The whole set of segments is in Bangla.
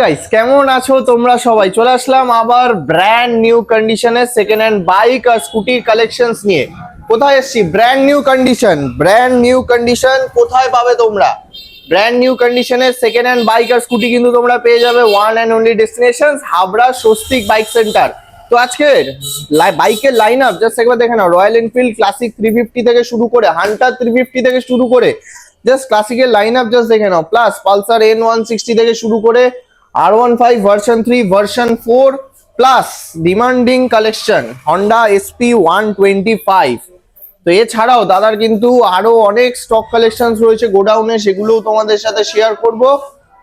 গাইস কেমন আছো তোমরা সবাই? চলে আসলাম আবার ব্র্যান্ড নিউ কন্ডিশনের সেকেন্ড হ্যান্ড বাইক আর স্কুটির কালেকশনস নিয়ে। কোথায় এসছি? ব্র্যান্ড নিউ কন্ডিশন কোথায় পাবে তোমরা? ব্র্যান্ড নিউ কন্ডিশনের সেকেন্ড হ্যান্ড বাইক আর স্কুটি কিন্তু তোমরা পেয়ে যাবে one and only destination Habra Swastik bike centre. তো আজকের বাইকের লাইন আপ জাস্ট একবার দেখে নাও। রয়্যাল এনফিল্ড ক্লাসিক 350 থেকে শুরু করে হান্টার 350 থেকে শুরু করে জাস্ট ক্লাসিকের লাইন আপ জাস্ট দেখে নাও। প্লাস পালসার N160 থেকে শুরু করে R15 version 3 version 4 plus demanding collection Honda SP 125। তো এছাড়াও দাদার কিন্তু আরো অনেক স্টক কালেকশন রয়েছে গোডাউনে, সেগুলোও তোমাদের সাথে শেয়ার করব।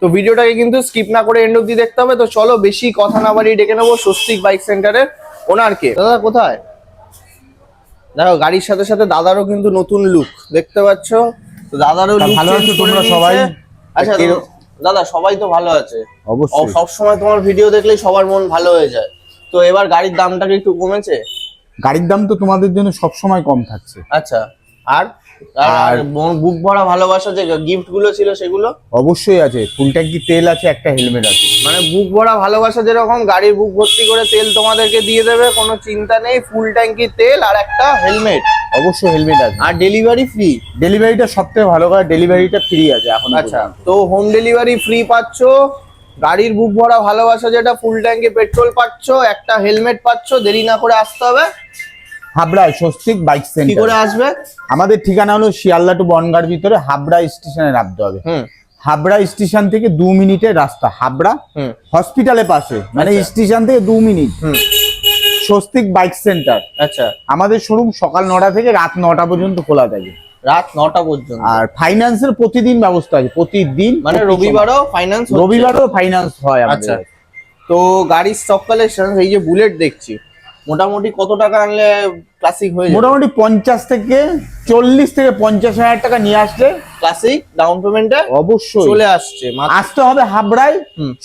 তো ভিডিওটাকে কিন্তু স্কিপ না করে এন্ড অব্দি দেখতে হবে। তো চলো বেশি কথা না বাড়িয়ে ডেকে নেবো স্বস্তিক বাইক সেন্টারের ওনারকে। দাদা কোথায়? দেখো গাড়ির সাথে সাথে দাদারও কিন্তু নতুন লুক দেখতে পাচ্ছ। তো দাদারও ভালো আছো তোমরা সবাই? আচ্ছা দাদা সবাই তো ভালো আছে অবশ্যই। সব সময় তোমার ভিডিও দেখলেই সবার মন ভালো হয়ে যায়। তো এবার গাড়ির দামটা কি একটু কমেছে? গাড়ির দাম তো তোমাদের জন্য সব সময় কম থাকছে। আচ্ছা, আর বুক ভরা ভালোবাসা যে গিফট গুলো ছিল সেগুলো অবশ্যই আছে। ফুল ট্যাঙ্কি তেল আছে, একটা হেলমেট আছে। মানে বুক ভরা ভালোবাসা যেরকম গাড়ির বুক ভর্তি করে তেল তোমাদেরকে দিয়ে দেবে, কোনো চিন্তা নেই। ফুল ট্যাঙ্কি তেল আর একটা হেলমেট, অবশ্যই হেলমেট আছে। আর ডেলিভারি ফ্রি। ডেলিভারিটা সবথেকে ভালো করে, ডেলিভারিটা ফ্রি আছে এখন। আচ্ছা, তো হোম ডেলিভারি ফ্রি পাচ্ছ, গাড়ির বুক ভরা ভালোবাসা যেটা ফুল ট্যাঙ্কি পেট্রোল পাচ্ছ, একটা হেলমেট পাচ্ছ। দেরি না করে আসতে হবে হাবড়া স্বস্তিক বাইক কি সেন্টার। করে আসবে? আমাদের ঠিকানা হলো শিয়ালদা টু বনগাঁর ভিতরে হাবড়া স্টেশনে নামতে হবে। হাবড়া স্টেশন থেকে 2 মিনিটের রাস্তা। হাবড়া হসপিটালের পাশে, মানে স্টেশন থেকে 2 মিনিট। Swastik bike centre. আচ্ছা, আমাদের শোরুম সকাল 9টা থেকে রাত 9টা পর্যন্ত খোলা থাকে। রাত 9টা পর্যন্ত। আর ফাইন্যান্সের প্রতিদিন ব্যবস্থা আছে, প্রতিদিন। মানে রবিবারও ফাইন্যান্স? রবিবারও ফাইন্যান্স হয় আমাদের। আচ্ছা, তো গাড়ির স্টক কালেকশন এই যে বুলেট দেখছি, মোটামুটি কত টাকা আনলে ক্লাসিক হয়ে যাবে? মোটামুটি 40 থেকে 50 হাজার টাকা নিয়ে আসলে ক্লাসিক ডাউন পেমেন্টে অবশ্যই চলে আসছে। আসতে হবে হাবড়ায়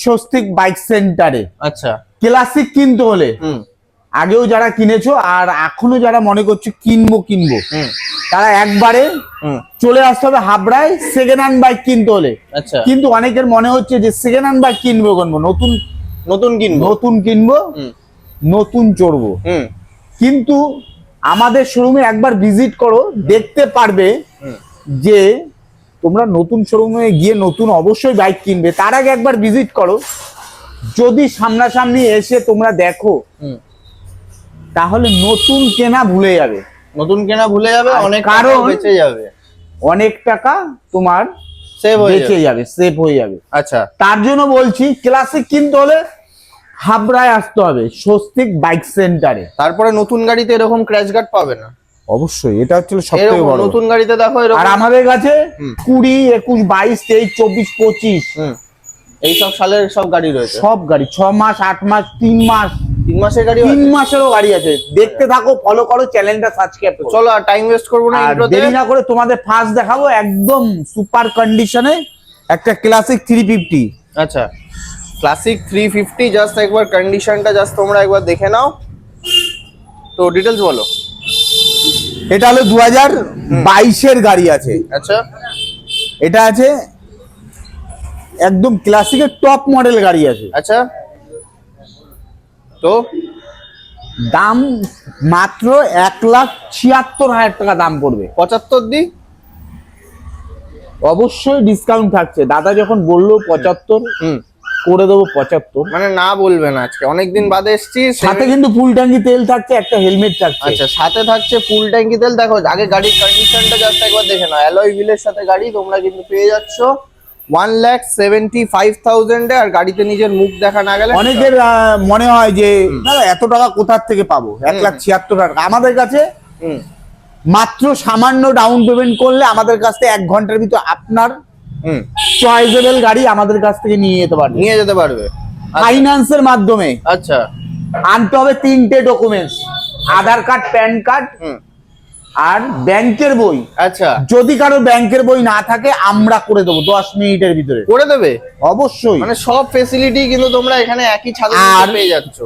স্বস্তিক বাইক সেন্টারে। আচ্ছা, ক্লাসিক কিনতে হলে আগেও যারা কিনেছো আর এখনো যারা মনে করছো কিনবো তারা একবারে চলে আসতে হবে হাবড়ায় সেকেন্ড হ্যান্ড বাইক কিনতে হলে। আচ্ছা, কিন্তু অনেকের মনে হচ্ছে যে সেকেন্ড হ্যান্ড বাইক কিনবো নতুন কিনবো নতুন চড়বো। কিন্তু আমাদের শোরুমে একবার ভিজিট করো, দেখতে পারবে যে তোমরা নতুন শোরুমে গিয়ে নতুন অবশ্যই বাইক কিনবে। তার আগে একবার ভিজিট করো, যদি সামনাসামনি এসে তোমরা দেখো তাহলে নতুন কেনা ভুলে যাবে। অনেক কারণ বেঁচে যাবে, অনেক টাকা তোমার সেভ হয়ে যাবে। আচ্ছা, তার জন্য বলছি ক্লাসিক কিনতে হলে হাবড়ায় আসতে হবে স্বস্তিক বাইক সেন্টারে। তারপরে নতুন গাড়িতে এরকম ক্র্যাশ গার্ড পাবে না? অবশ্যই, এটা হচ্ছে সবথেকে বড়। নতুন গাড়িতে দেখো এরকম। আর আমাদের কাছে 20, 21, 22, 23, 24, 25 এই সব সালের সব গাড়ি রয়েছে। সব গাড়ি 6 মাস, 8 মাস, 3 মাস, 3 মাসের গাড়ি, 3 মাসেরও গাড়ি আছে। দেখতে থাকো, ফলো করো, চ্যানেলটা সাবস্ক্রাইব করো। চলো আর টাইম ওয়েস্ট করবো না, দেরি না করে তোমাদের ফার্স্ট দেখাবো একদম সুপার কন্ডিশনে একটা ক্লাসিক 350। আচ্ছা, ক্লাসিক 350 জাস্ট একবার কন্ডিশনটা জাস্ট তোমরা একবার দেখে নাও। তো ডিটেলস বলো। এটা হলো 2022 এর গাড়ি আছে। আচ্ছা, এটা আছে একদম ক্লাসিকের টপ মডেল গাড়ি আছে। আচ্ছা, তো দাম মাত্র 1,76,000 টাকা দাম পড়বে। 75 দি অবশ্যই ডিসকাউন্ট থাকছে। দাদা যখন বললো 75 করে দেবো 75। মানে না বলবেন আজকে অনেকদিন বাদে এসেছি। সাথে কিন্তু ফুল ট্যাঙ্কি তেল থাকছে, একটা হেলমেট থাকছে। আচ্ছা, সাথে থাকছে ফুল ট্যাঙ্কি তেল। দেখো আগে গাড়ির কন্ডিশনটা জাস্ট একবার দেখে নাও। অ্যালয় হুইলের সাথে গাড়ি তোমরা কিন্তু পেয়ে যাচ্ছ 1,75,000 আর গাড়িতে নিজের মুখ দেখা না গেলে অনেকের মনে হয় যে দাদা এত টাকা কোথার থেকে পাবো, 1,76,000 টাকা। আমাদের কাছে মাত্র সামান্য ডাউন পেমেন্ট করলে আমাদের কাছ থেকে 1 ঘন্টার ভিতর আপনার চয়েসেবল গাড়ি আমাদের কাছ থেকে নিয়ে যেতে পারবে ফাইন্যান্সের মাধ্যমে। আচ্ছা, আনতে হবে 3টে ডকুমেন্টস, আধার কার্ড, প্যান কার্ড আর ব্যাংকের বই। আচ্ছা, যদি কারো ব্যাংকের বই না থাকে আমরা করে দেবো 10 মিনিটের ভিতরে। করে দেবে অবশ্যই। মানে সব ফেসিলিটি কিন্তু তোমরা এখানে একই ছাদের নিচে পেয়ে যাচ্ছ।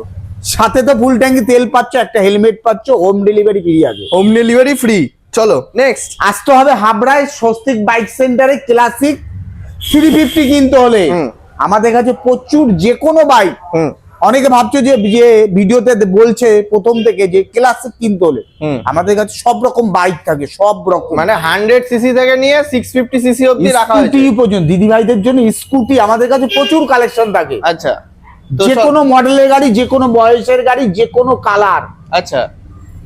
সাথে তো ফুল ট্যাঙ্কি তেল পাচ্ছ, একটা হেলমেট পাচ্ছ, হোম ডেলিভারি ফ্রি আছে। Home delivery free. চলো নেক্সট আসতে হবে হাবড়ায় স্বস্তিক বাইক সেন্টারে। ক্লাসিক 350 কিনতে হলে আমাদের কাছে প্রচুর যে কোনো বাইক, অনেকে ভাবছো যে যে ভিডিওতে বলছে প্রথম থেকে যে ক্লাসিক কিনতে হলে, আমাদের কাছে সব রকম বাইক থাকে, সব রকম, মানে 100 সিসি থেকে নিয়ে 650 সিসি অবধি রাখা হয়েছে। স্কুটি পর্যন্ত, দিদি ভাইদের জন্য স্কুটি আমাদের কাছে প্রচুর কালেকশন থাকে। আচ্ছা, যে কোনো মডেলের গাড়ি, যে কোনো বয়সের গাড়ি, যে কোনো কালার। আচ্ছা,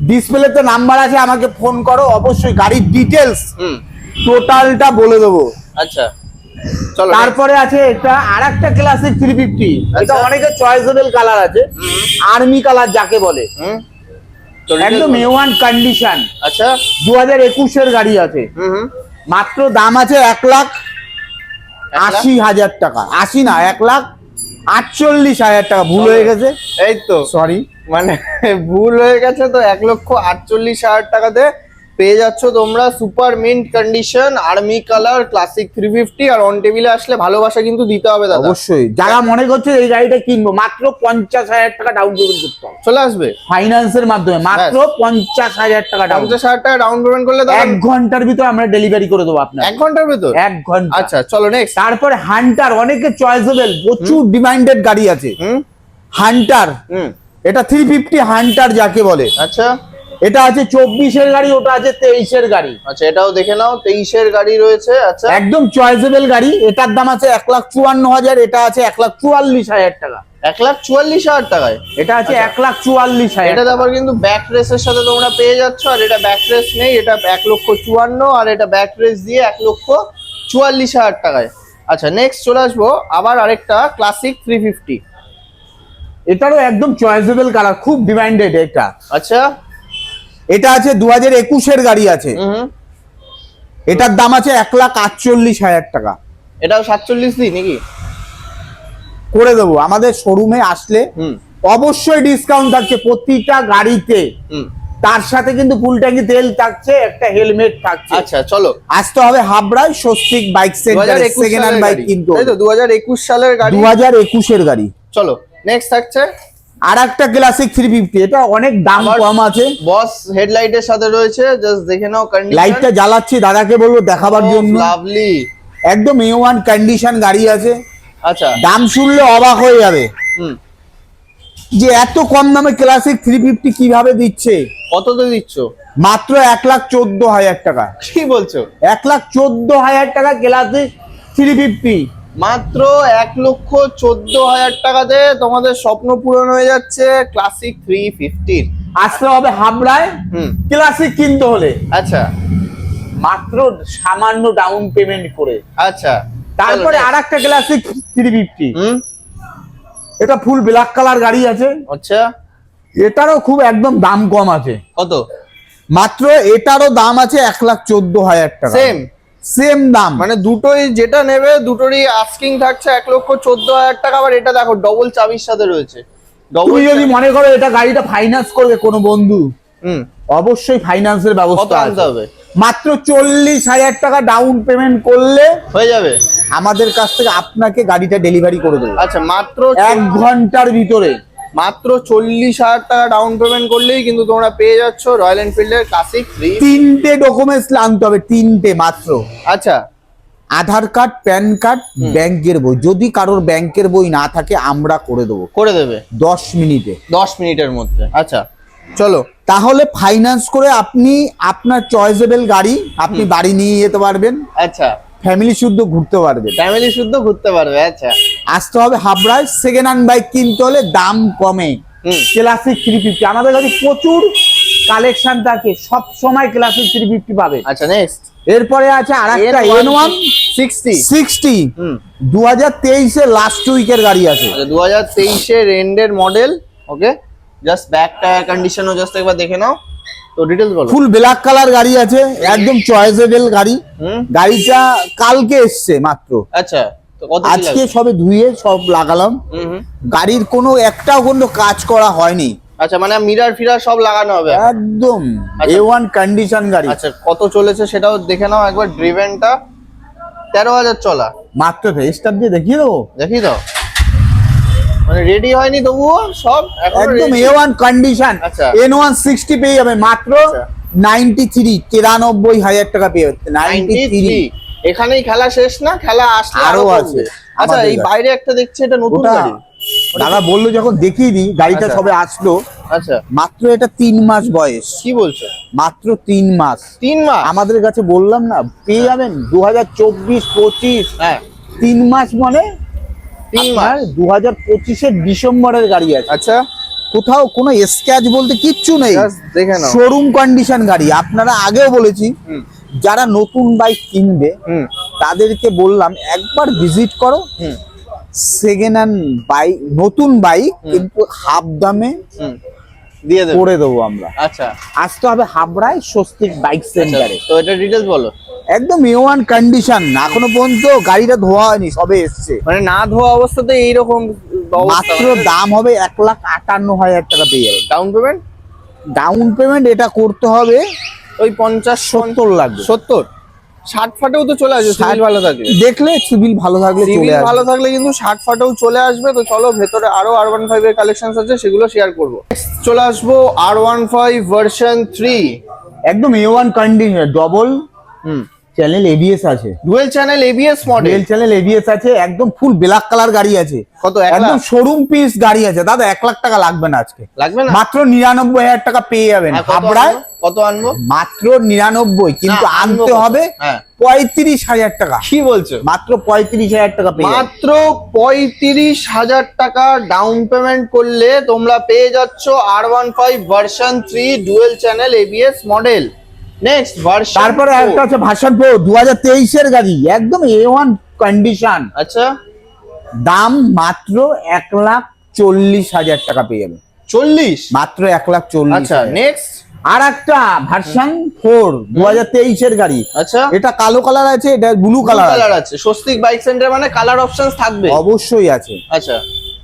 ডিসপ্লেতে নাম্বার আছে, আমাকে ফোন করো, অবশ্যই গাড়ির ডিটেলস টোটালটা বলে দেবো। আচ্ছা, চলো। তারপরে আছে এটা আরেকটা ক্লাসিক 350, এটা অনেকের চয়েসেবল কালার আছে, আর্মি কালার যাকে বলে, একদম A1 কন্ডিশন। আচ্ছা, 2021 এর গাড়ি আছে, মাত্র দাম আছে 1,80,000 টাকা। 80 না, 1,48,000 টাকা, ভুল হয়ে গেছে, এই তো সরি, মানে ভুল হয়ে গেছে। তো 1,48,000 টাকাতে পেয়ে যাচ্ছ তোমরা super mint condition army colour classic 350। আর অন টেবিলে আসলে ভালোবাসা কিন্তু দিতে হবে দাদা, অবশ্যই। যারা মনে করছে এই গাড়িটা কিনবো, মাত্র 50,000 টাকা ডাউন পেমেন্ট করতে হবে, চলে আসবে ফাইন্যান্সের মাধ্যমে, মাত্র 50,000 টাকা ডাউন। 50,000 টাকা ডাউন পেমেন্ট করলে 1 ঘন্টার ভিতর আমরা ডেলিভারি করে দেবো আপনার। 1 ঘন্টার ভিতর? 1 ঘন্টা। আচ্ছা, চলো নেক্সট। তারপরে হান্টার, অনেকে চয়েসেবল, প্রচুর ডিমান্ডেড গাড়ি আছে। হান্টার, এটা 350 হান্টার যাকে বলে। আচ্ছা, এটা আছে 24 এর গাড়ি, ওটা আছে 23 এর গাড়ি। আচ্ছা, এটাও দেখে নাও, 23 এর গাড়ি রয়েছে। আচ্ছা, একদম চয়েসেবল গাড়ি। এটার দাম আছে 1,54,000, এটা আছে 1,44,000 টাকা। 1,44,000 টাকায় এটা আছে 1,44,000। এটা আবার কিন্তু ব্যাক রেসের সাথে তোমরা পেয়ে যাচ্ছ। আর এটা ব্যাক রেস নেই, এটা 1,54,000, আর এটা ব্যাক রেস দিয়ে 1,44,000 টাকায়। আচ্ছা, নেক্সট চলে আসবো আবার আরেকটা ক্লাসিক 350। এটারও একদম চয়েসেবল কালার, খুব ডিমান্ডেড এটা। আচ্ছা, এটা আছে 2021 এর গাড়ি আছে, এটার দাম আছে 1,48,000 টাকা। এটাও 47 দিই নাকি? করে দেবো, আমাদের শোরুমে আসলে অবশ্যই ডিসকাউন্ট থাকছে প্রতিটা গাড়িতে। তার সাথে কিন্তু ফুল ট্যাঙ্কি তেল থাকছে, একটা হেলমেট থাকছে। আচ্ছা, চলো, আসতে হবে হাবড়ায় Swastik bike centre, second hand bike কিন্তু। এই তো 2021 সালের গাড়ি, 2021 এর গাড়ি। চলো নেক্সট থাকছে আর একটা ক্লাসিক 350, এটা অনেক দাম কম আছে, বস হেডলাইটের সাথে রয়েছে, জাস্ট দেখে নাও কন্ডিশন। লাইটটা জ্বালাচ্ছি, দাদাকে বলবো দেখাবার জন্য। লাভলি, একদম A1 কন্ডিশন গাড়ি আছে। আচ্ছা, দাম শুনলে অবাক হয়ে যাবে যে এত কম দামে ক্লাসিক 350 কিভাবে দিচ্ছে। কততে দিচ্ছ? মাত্র 1,14,000 টাকা। কি বলছো? 1,14,000 টাকা ক্লাসিক 350, মাত্র 1,14,000 টাকাতে তোমাদের স্বপ্ন পূরণ হয়ে যাচ্ছে ক্লাসিক 350। আসতে হবে হাবড়ায় ক্লাসিক কিনতে হলে। আচ্ছা, মাত্র সামান্য ডাউন পেমেন্ট করে। আচ্ছা, তারপরে আরেকটা ক্লাসিক 350, এটা ফুল ব্ল্যাক কালার গাড়ি আছে। আচ্ছা, এটারও খুব একদম দাম কম আছে। কত? মাত্র এটারও দাম আছে 1,14,000 টাকা। সেম দাম, মানে দুটোই যেটা নেবে দুটোরই আস্কিং থাকছে 1,14,000 টাকা। আবার এটা দেখো ডবল চাবির সাথে রয়েছে। তুমি যদি মনে করো এটা গাড়িটা ফাইন্যান্স করবে কোনো বন্ধু, অবশ্যই ফাইন্যান্সের ব্যবস্থা আনতে হবে। মাত্র 40,000 টাকা ডাউন পেমেন্ট করলে হয়ে যাবে, আমাদের কাছ থেকে আপনাকে গাড়িটা ডেলিভারি করে দেবো। আচ্ছা, মাত্র 1 ঘন্টার ভিতরে। মাত্র 40,000 টাকা ডাউন পেমেন্ট করলেই কিন্তু তোমরা পেয়ে যাচ্ছ রয়্যাল এনফিল্ডের ক্লাসিক 3। 3টে ডকুমেন্টস আনতে হবে, 3টে মাত্র। আচ্ছা, আধার কার্ড, প্যান কার্ড, ব্যাংকের বই। যদি কারোর ব্যাংকের বই না থাকে আমরা করে দেবো, করে দেবে 10 মিনিটে, 10 মিনিটের মধ্যে। আচ্ছা, চলো, তাহলে ফাইন্যান্স করে আপনি আপনার চয়েসেবল গাড়ি আপনি বাড়ি নিয়ে যেতে পারবেন। আচ্ছা, ফ্যামিলি শুদ্ধ ঘুরতে পারবেন, ফ্যামিলি শুদ্ধ ঘুরতে পারবে। আচ্ছা, আসতে হবে হাবড়ায়। সেকেন্ড হ্যান্ড বাইক কিনতে হলে দাম কমে, ক্লাসিক 350। আমাদের কাছে প্রচুর কালেকশন থাকে, সব সময় ক্লাসিক 350 পাবে। আচ্ছা, নেক্সট এরপরে আছে আরেকটা N1 60, 2023 এর লাস্ট উইকের গাড়ি আছে। 2023 এর এন্ডের মডেল। ওকে, জাস্ট ব্যাক টায়ার কন্ডিশনও জাস্ট একবার দেখে নাও। তো ডিটেইলস বলো। ফুল ব্ল্যাক কালার গাড়ি আছে, একদম চয়েসেবল গাড়ি। গাড়িটা কালকে এসছে মাত্র। আচ্ছা, তো কত আজকে সবে ধুয়ে সব লাগালাম। গাড়ির কোনো একটাও কোনো কাজ করা হয়নি। আচ্ছা, মানে মিরার ফিরার সব লাগানো হবে একদম A1 কন্ডিশন গাড়ি। আচ্ছা, কত চলেছে সেটাও দেখে নাও একবার। ড্রিভেনটা 13,000 চলা মাত্র। স্টার্ট দিয়ে দেখিয়ে দেবো, দেখি দাও। মানে রেডি হয়নি তবুও সব একদম A1 কন্ডিশন। আচ্ছা, N1 60 পেয়ে যাবে মাত্র 93,000 টাকা পেয়ে যাচ্ছে। 93। এখানেই খেলা শেষ না, খেলা আসলে আরো আছে। আচ্ছা এই বাইরে একটা দেখছি, এটা নতুন ওটা গাড়ি। দাদা বললো যখন দেখিয়ে দিই, গাড়িটা আচ্ছা। সবে আসলো, আচ্ছা মাত্র এটা 3 মাস বয়স, কি বলছো? মাত্র 3 মাস 3 মাস? আমাদের কাছে বললাম না পেয়ে যাবেন 2024-25। হ্যাঁ 3 মাস মানে 3 মাস। 2025-এর ডিসেম্বরের গাড়ি আছে। আচ্ছা কোথাও কোনো স্ক্র্যাচ বলতে কিচ্ছু নেই, Just দেখে নাও। শোরুম কন্ডিশন গাড়ি। আপনারা আগেও বলেছি হুম যারা নতুন বাইক কিনবে হুম তাদেরকে বললাম একবার ভিজিট করো। হুম সেকেন্ড হ্যান্ড বাইক, নতুন বাইক কিন্তু হাফ দামে হুম দিয়ে দেবো। করে দেবো আমরা। আচ্ছা আসতে হবে হাবড়ায় স্বস্তিক বাইক সেন্টারে। তো এটা ডিটেলস বলো। একদম A1 কন্ডিশন, এখনো পর্যন্ত গাড়িটা ধোয়া হয়নি, সবে এসছে। মানে না ধোয়া অবস্থাতে এইরকম মাত্র দাম হবে 1,58,000 টাকা পেয়ে যাবে। Down payment? ডাউন পেমেন্ট এটা করতে হবে ওই 50-70 লাগবে। 70 60 ফাটেও তো চলে আসবে সিভিল ভালো থাকলে। দেখলে সিভিল ভালো থাকলে চলে সিভিল আসবে। ভালো থাকলে কিন্তু 60 ফাটেও চলে আসবে। তো চলো ভেতরে আরো R15 এর কালেকশনস আছে, সেগুলো শেয়ার করব। চলে আসবো R15 ভার্সন 3। একদম A1 কন্ডিশন, ডবল হুম চ্যানেল ABS আছে, dual channel ABS model. Dual channel ABS আছে, একদম ফুল ব্ল্যাক কালার গাড়ি আছে। কত? 1 একদম লাখ? শোরুম পিস গাড়ি আছে দাদা। 1 লাখ টাকা লাগবে না আজকে, লাগবে না? মাত্র 99,000 টাকা পেয়ে যাবেন হ্যাঁ, কত হাবড়ায়। আনবো? কত আনবো? মাত্র 99, কিন্তু না, আনবো আনতে কত? হবে হ্যাঁ 35,000 টাকা। কি বলছো? মাত্র 35,000 টাকা পেয়ে যাবেন। মাত্র 35,000 টাকা ডাউন পেমেন্ট করলে তোমরা পেয়ে যাচ্ছ R15 version 3 dual channel ABS model. Next version, তারপরে একটা আছে ভার্সন 4 2023 এর গাড়ি, একদম A1 কন্ডিশন, আচ্ছা দাম মাত্র 1,40,000 টাকা পেয়ে যাবেন। 40? মাত্র 1,40,000। আচ্ছা নেক্সট। আর একটা ভার্সন 4 2023 এর গাড়ি, আচ্ছা এটা কালো কালার আছে, এটা ব্লু কালার কালার আছে। স্বস্তিক বাইক সেন্টার মানে কালার অপশনস থাকবে অবশ্যই আছে। আচ্ছা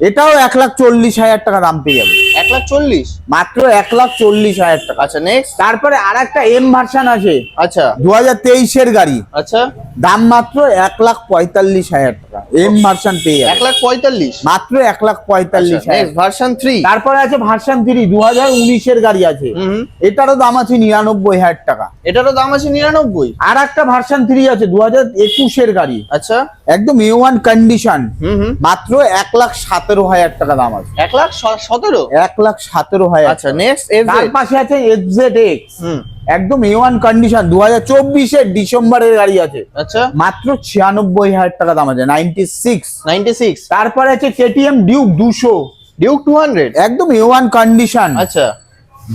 এটাও 1,40,000 টাকা দাম পেয়ে যাবে, 1,40,000? মাত্র 1,40,000 টাকা। আচ্ছা নেক্সট। তারপরে আর একটা M ভার্সন আছে আচ্ছা 2023 এর গাড়ি, আচ্ছা দাম মাত্র 1,45,000 টাকা। M ভার্সন পেয়ে যাবে 1,45,000? মাত্র 1,45,000। Next version 3। তারপরে আছে ভার্সন 3 2019 এর গাড়ি আছে, হুম এটারও দাম আছে 99,000 টাকা। এটারও দাম আছে 99? আর একটা ভার্সন 3 আছে 2021 এর গাড়ি, আচ্ছা একদম A1 কন্ডিশন, হুম মাত্র 1,17,000 টাকা দাম আছে। 1,17,000? 1,17,000। আচ্ছা নেক্সট তার FZ। পাশে আছে FZX, হুম একদম A1 কন্ডিশন, 2024 এর ডিসেম্বরের গাড়ি আছে, আচ্ছা মাত্র 96,000 টাকা দাম আছে, 96। 96? তারপরে আছে KTM ডিউক 200, ডিউক 200? একদম A1 কন্ডিশন। আচ্ছা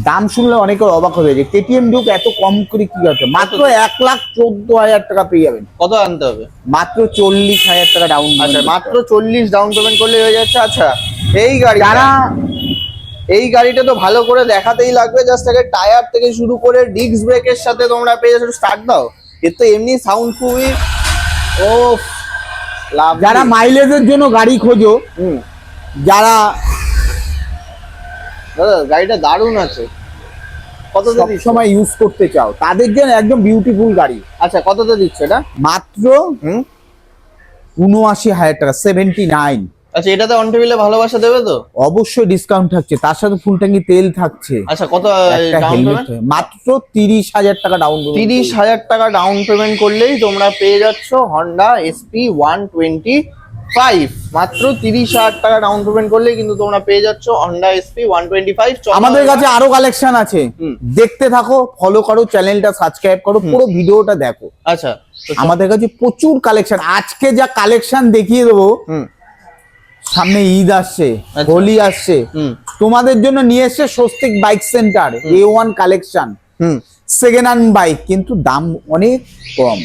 দাম শুনলে অনেকে অবাক হয়ে যায়, KTM ডিউক এত কম করে কি আছে, মাত্র 1,14,000 টাকা পেয়ে যাবেন। কত আনতে হবে? মাত্র 40,000 টাকা ডাউন। আচ্ছা মাত্র 40 ডাউন পেমেন্ট করলে হয়ে যাচ্ছে। আচ্ছা এই গাড়ি, যারা এই গাড়িটা তো ভালো করে দেখাতেই লাগবে। জাস্ট আগে টায়ার থেকে শুরু করে ডিস্ক ব্রেকের সাথে তোমরা পেয়ে যাচ্ছ। স্টার্ট দাও, এর তো এমনি সাউন্ড খুবই ও লাভ। যারা মাইলেজের জন্য গাড়ি খোঁজো, হুম যারা দাদা গাড়িটা দারুণ আছে। কততে দিচ্ছ? সবসময় ইউজ করতে চাও তাদের জন্য একদম বিউটিফুল গাড়ি। আচ্ছা কততে দিচ্ছে এটা? মাত্র হুম 79,000 টাকা, 79। আচ্ছা এটাতে অন টেবিলে ভালোবাসা দেবে তো? অবশ্যই ডিসকাউন্ট থাকছে, তার সাথে ফুল ট্যাঙ্কি তেল থাকছে, আচ্ছা কত একটা ডাউন হেলমেট, পেমেন্ট? মাত্র 30,000 টাকা ডাউন পেমেন্ট। 30,000 টাকা ডাউন পেমেন্ট করলেই তোমরা পেয়ে যাচ্ছ হন্ডা SP 125। মাত্র 30,000 টাকা ডাউন পেমেন্ট করলেই কিন্তু তোমরা পেয়ে যাচ্ছ হন্ডা SP 125। আমাদের কাছে আরো কালেকশন আছে, হুম। দেখতে থাকো, ফলো করো, চ্যানেলটা সাবস্ক্রাইব করো, পুরো ভিডিওটা দেখো। আচ্ছা তো আমাদের কাছে প্রচুর কালেকশন, আজকে যা কালেকশন দেখিয়ে দেবো, হুম সামনে ঈদ আসছে, আচ্ছা। হোলি আসছে, হুম তোমাদের জন্য নিয়ে এসছে Swastik bike centre A1 collection, হুম সেকেন্ড হ্যান্ড বাইক, কিন্তু দাম অনেক কম।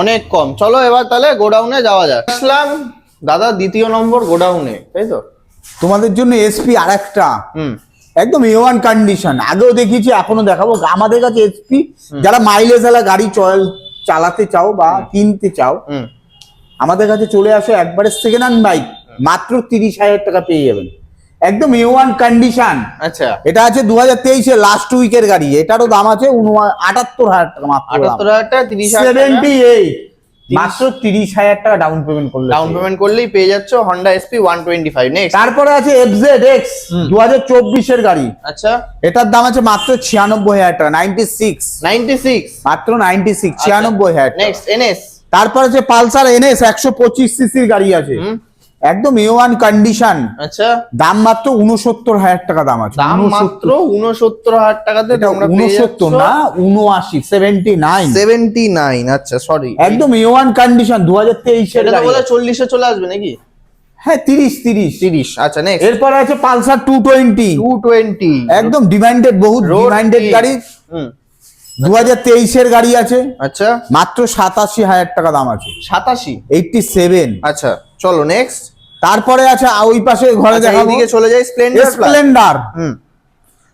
অনেক কম। চলো এবার তাহলে গোডাউনে যাওয়া যাক। আসলাম দাদা দ্বিতীয় নম্বর গোডাউনে, তাই তো? তোমাদের জন্য SP আর একটা, হুম একদম A1 কন্ডিশন, আগেও দেখিয়েছি এখনো দেখাবো। আমাদের কাছে SP যারা মাইলেজ ওয়ালা গাড়ি চালাতে চাও বা কিনতে চাও, হুম আমাদের কাছে চলে আসো। একবারে সেকেন্ড হ্যান্ড বাইক মাত্র 30,000 টাকা পেয়ে যাবেন, একদম A1 কন্ডিশন। আচ্ছা এটা আছে 2023 এর লাস্ট উইকের গাড়ি, এটারও দাম আছে 78,000 টাকা মাত্র। 78,000 টাকা, 30,000 টাকা 78, মাত্র 30,000 টাকা ডাউন পেমেন্ট করলে ডাউন পেমেন্ট করলেই পেয়ে যাচ্ছ হন্ডা SP 125। নেক্সট। তারপরে আছে FZX 2024 এর গাড়ি, আচ্ছা এটার দাম আছে মাত্র 96,000 টাকা, 96, 96? মাত্র 96, 96,000 টাকা। Next NS। তারপর আছে পালসার এনএস 125 সিসির গাড়ি আছে, একদম A1 কন্ডিশন। আচ্ছা, দাম মাত্র 69,000 টাকা দাম আছে। দাম মাত্র 69,000 টাকাতে তোমরা পেয়ে 69 যাচ্ছ। না 79, 79। 79, আচ্ছা সরি, একদম A1 কন্ডিশন 2023 এর এটা তো গাড়ি। বলে 40-এ চলে আসবে নাকি? হ্যাঁ 30। আচ্ছা নেক্সট, এরপর আছে পালসার 220, 220 একদম ডিমান্ডেড, বহুত Road ডিমান্ডেড kit। গাড়ি। 2023 এর গাড়ি আছে, আচ্ছা মাত্র 87,000 টাকা দাম আছে। 87, 87। আচ্ছা চলো নেক্সট। তারপরে আছে ওই পাশে ঘরে আচ্ছা, দেখাবো এইদিকে চলে যাই, স্প্লেন্ডার প্লাস। স্প্লেন্ডার, হুম,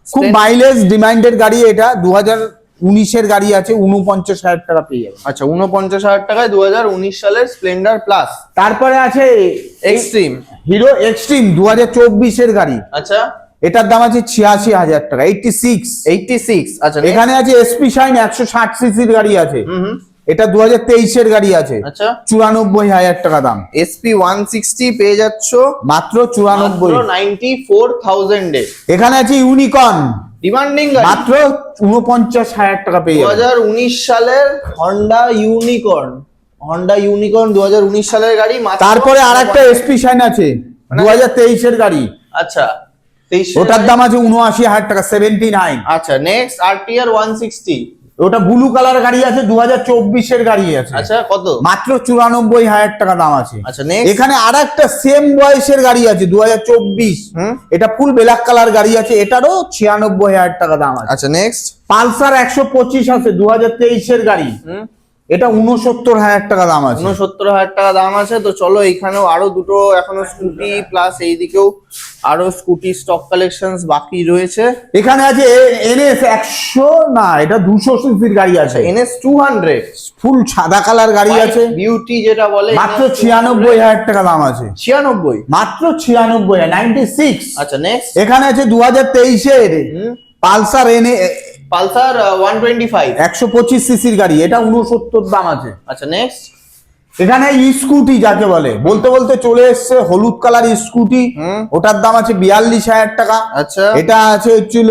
খুব মাইলেজ ডিমান্ডেড গাড়ি এটা। 2019 এর গাড়ি আছে, 49,000 টাকা পেয়ে যাবে। আচ্ছা 49,000 টাকায় 2019 সালের স্প্লেন্ডার প্লাস। তারপরে আছে এক্সট্রিম, হিরো এক্সট্রিম 2024 এর গাড়ি, আচ্ছা এটার দাম আছে 86,000 টাকা, 86। 86, আচ্ছা এখানে আছে এসপি শাইন 160 সিসির গাড়ি আছে, হুম, এটা 2023 এর গাড়ি আছে, আচ্ছা 94,000 টাকা দাম। SP 160 পেয়ে যাচ্ছ মাত্র মাত্র 94। 94,000 এ। এখানে আছে ইউনিকর্ন, ডিমান্ডিং গাড়ি, মাত্র 49,000 টাকা পেয়ে যাবে। 2019 সালের হন্ডা ইউনিকর্ন, 2019 সালের গাড়ি মাত্র। তারপরে আরেকটা এসপি শাইন আছে 2023 এর গাড়ি, আচ্ছা 23, ওটার দাম আছে 79,000 টাকা, 79। আচ্ছা নেক্সট RTR 160, ওটা ব্লু কালার গাড়ি আছে, 2024 এর গাড়ি আছে, আচ্ছা কত? মাত্র 94,000 টাকা দাম আছে। আচ্ছা নেক্সট, এখানে আরেকটা সেম বয়সের গাড়ি আছে 2024, এটা ফুল ব্ল্যাক কালার গাড়ি আছে, এটারও 96,000 টাকা দাম আছে। আচ্ছা নেক্সট, পালসার 125 আছে 2023 এর গাড়ি, এটা 69,000 টাকা দাম আছে। 69,000 টাকা দাম আছে। তো চলো এইখানেও আরো দুটো এখনো স্কুটি প্লাস এইদিকেও আরো স্কুটি স্টক কালেকশনস বাকি রয়েছে। এখানে আছে এনএস 100 না, এটা 200 সিসির গাড়ি আছে, NS 200 ফুল সাদা কালার গাড়ি আছে, বিউটি যেটা বলে, মাত্র 96,000 টাকা দাম আছে। 96, মাত্র 96, 96। আচ্ছা নেক্সট, এখানে আছে 2023 এর পালসার এনে পালসার 125, 125 সিসির গাড়ি, এটা 69 দাম আছে। আচ্ছা নেক্সট, এখানে স্কুটি যাকে বলে, বলতে বলতে চলে এসছে হলুদ কালার স্কুটি, ওটার দাম আছে 42,000 টাকা। আচ্ছা এটা আছে হচ্ছিল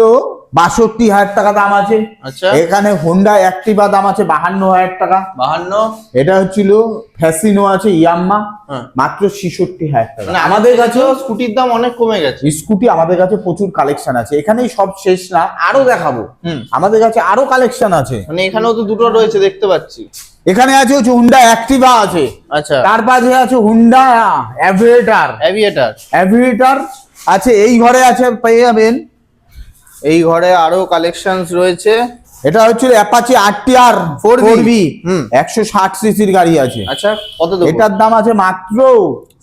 62,000 টাকা দাম আছে। আচ্ছা এখানে হোন্ডা অ্যাক্টিভা দাম আছে 52,000 টাকা। 52, এটা হচ্ছিল ফ্যাসিনো আছে ইয়াম্মা, হ্যাঁ। মাত্র 66,000 টাকা। মানে আমাদের কাছে স্কুটির দাম অনেক কমে গেছে। স্কুটি আমাদের কাছে প্রচুর কালেকশন আছে, এখানেই সব শেষ না, আরো দেখাবো। হুম। আমাদের কাছে আরো কালেকশন আছে, মানে এখানেও তো দুটো রয়েছে দেখতে পাচ্ছি। এখানে আছে হচ্ছে হুন্ডা অ্যাক্টিভা আছে, আচ্ছা তার পাশে আছে হুন্ডা অ্যাভিয়েটার, অ্যাভিয়েটার আছে, এই ঘরে আছে পেয়ে যাবেন। এই ঘরে আরো কালেকশনস রয়েছে। এটা হচ্ছে অ্যাপাচি RTR 4V, হুম। 160 সিসির গাড়ি আছে। আচ্ছা কত দেবো? এটার দাম আছে মাত্র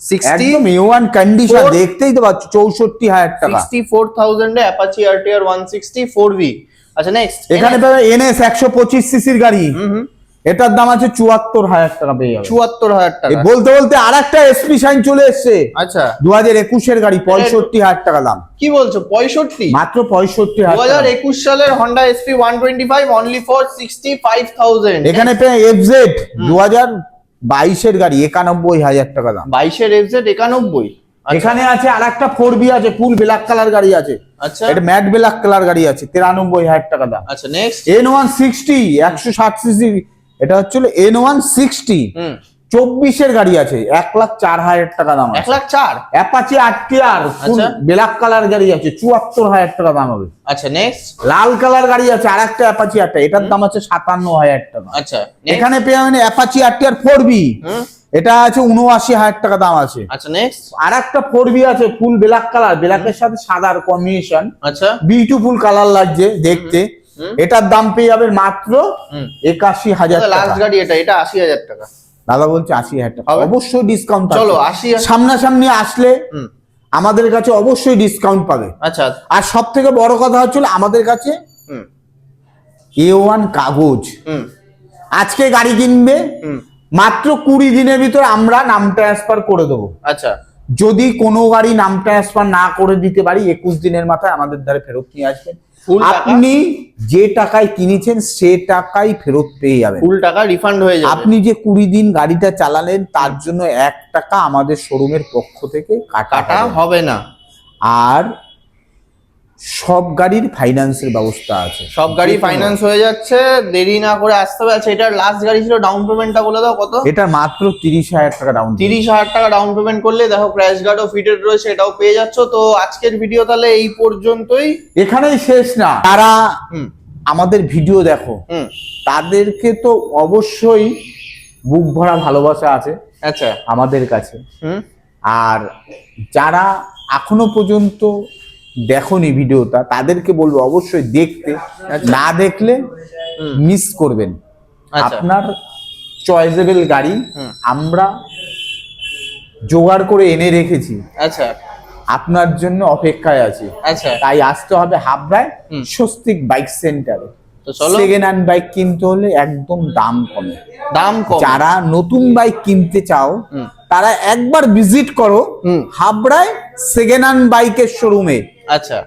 60, একদম A1 কন্ডিশন, Four- দেখতেই তো পাচ্ছ, 64,000 টাকা। 64,000 এ অ্যাপাচি RTR 160 4V। আচ্ছা নেক্সট, এখানে পাবে NS 125 সিসির গাড়ি, এটার দাম আছে 74,000 টাকা পেয়ে যাবে। 74,000 এই টাকা। বলতে বলতে আরেকটা এসপি শাইন চলে এসেছে, আচ্ছা 2021 এর গাড়ি, 65,000 টাকা দাম, কি বলছো? 65? মাত্র 65,000 টাকা। 2021 সালের Honda SP 125 অনলি ফর 65,000। এখানে পেয়ে FZ 2022 এর গাড়ি, 91,000 টাকা দাম। 22 এর FZ 91। এখানে আছে আরেকটা 4B আছে, ফুল ব্ল্যাক কালার গাড়ি আছে, আচ্ছা এটা ম্যাট ব্ল্যাক কালার গাড়ি আছে, 93,000 টাকা দাম। আচ্ছা নেক্সট, N160 160 সিসি, এটা হচ্ছে N160 24 এর গাড়ি আছে, 1,04,000 টাকা দাম। 1,04,000। অ্যাপাচি RTR ফুল আচ্ছা। ব্ল্যাক কালার গাড়ি আছে, 74,000 টাকা দাম হবে। আচ্ছা নেক্সট, লাল কালার গাড়ি আছে আরেকটা অ্যাপাচি RTR, এটার দাম আছে 57,000 টাকা। আচ্ছা এখানে পেয়ে যাবেন অ্যাপাচি RTR 4B, এটা আছে 79,000 টাকা দাম আছে। আচ্ছা নেক্সট, আরেকটা 4B আছে ফুল ব্ল্যাক কালার, ব্ল্যাকের সাথে সাদার কম্বিনেশন, আচ্ছা বিউটিফুল কালার লাগছে দেখতে। এটার দাম পেয়ে যাবেন মাত্র 81,000 লাস্ট টাকা। গাড়ি এটা 80,000 টাকা। দাদা বলছে 80,000 টাকা, হবে? অবশ্যই ডিসকাউন্ট। চলো 80,000। সামনাসামনি আসলে আমাদের কাছে অবশ্যই ডিসকাউন্ট পাবে। আচ্ছা আর সব থেকে বড় কথা হচ্ছে আমাদের কাছে হুম A1 কাগজ, হুম আজকে গাড়ি কিনবে হুম মাত্র 20 দিনের ভিতর আমরা নাম ট্রান্সফার করে দেবো। আচ্ছা যদি কোনো গাড়ি নাম ট্রান্সফার না করে দিতে পারি 21 দিনের মাথায় আমাদের দ্বারা ফেরত নিয়ে আসবেন। ফুল টাকা? আপনি যে টাকায় কিনেছেন সে টাকাই ফেরত পেয়ে যাবেন। ফুল টাকা রিফান্ড হয়ে যাবে। আপনি যে 20 দিন গাড়িটা চালালেন তার জন্য 1 টাকা আমাদের শোরুমের পক্ষ থেকে কাটা কাটা হবে। হবে না। আর সব গাড়ির ফাইন্যান্সের ব্যবস্থা আছে, সব গাড়ি ফাইন্যান্স হয়ে যাচ্ছে, দেরি না করে আসতে হবে। আচ্ছা, এটার লাস্ট গাড়ি ছিল, ডাউন পেমেন্টটা বলে দাও কত? এটা মাত্র 30,000 টাকা ডাউন। 30,000 টাকা ডাউন পেমেন্ট করলে দেখো ক্র্যাশ গার্ডও ফিটেড রয়েছে, এটাও পেয়ে যাচ্ছ। তো আজকের ভিডিও তাহলে এই পর্যন্তই, এখানেই শেষ না। তারা আমাদের ভিডিও দেখো, হুম, তাদেরকে তো অবশ্যই বুক ভরা ভালোবাসা আছে আচ্ছা, আমাদের কাছে। হুম, আর যারা এখনো পর্যন্ত দেখোনি ভিডিওটা, তাদেরকে বলবো অবশ্যই দেখতে, না দেখলে মিস করবেন। আচ্ছা, আপনার চয়েসেবল গাড়ি আমরা জোগাড় করে এনে রেখেছি, আচ্ছা, আপনার জন্য অপেক্ষায় আছি। আচ্ছা, তাই আসতে হবে হাবড়ায় স্বস্তিক বাইক সেন্টারে। তো চলো, সেকেন্ড হ্যান্ড বাইক কিনতে হলে একদম দাম কমে। দাম কম। যারা নতুন বাইক কিনতে চাও তারা একবার ভিজিট করো হাবড়ায় সেকেন্ড হ্যান্ড বাইকের শোরুমে। আচ্ছা,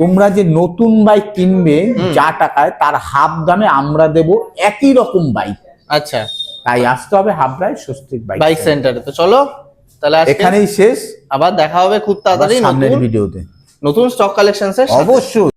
তোমরা যে নতুন বাইক কিনবে যা টাকায়, তার হাফ দামে আমরা দেব একই রকম বাইক। আচ্ছা, তাই আসতে হবে হাবড়ায় স্বস্তিক বাইক সেন্টারে। তো চলো তাহলে আজকে এখানেই শেষ, আবার দেখা হবে খুব তাড়াতাড়ি সামনের নতুন ভিডিওতে নতুন স্টক কালেকশনসের সাথে। অবশ্যই।